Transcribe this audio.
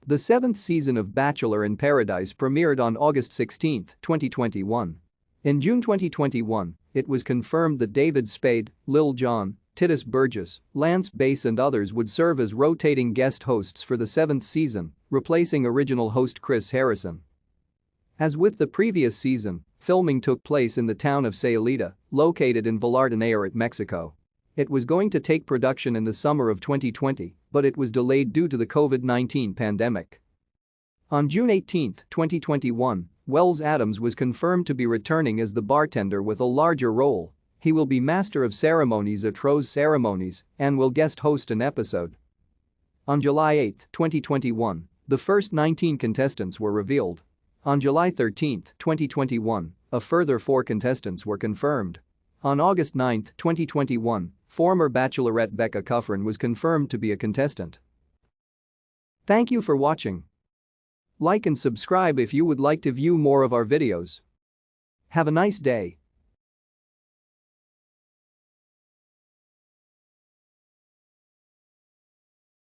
The seventh season of Bachelor in Paradise premiered on August 16, 2021. In June 2021, it was confirmed that David Spade, Lil Jon, Tituss Burgess, Lance Bass and others would serve as rotating guest hosts for the seventh season, replacing original host Chris Harrison. As with the previous season, filming took place in the town of Sayulita, located in Vallarta Nayarit, Mexico. It was going to take production in the summer of 2020, but it was delayed due to the COVID-19 pandemic. On June 18, 2021, Wells Adams was confirmed to be returning as the bartender with a larger role. He will be Master of Ceremonies at Rose Ceremonies and will guest host an episode. On July 8, 2021, the first 19 contestants were revealed. On July 13, 2021, a further 4 contestants were confirmed. On August 9, 2021, former Bachelorette Becca Kufrin was confirmed to be a contestant. Thank you for watching. Like and subscribe if you would like to view more of our videos. Have a nice day.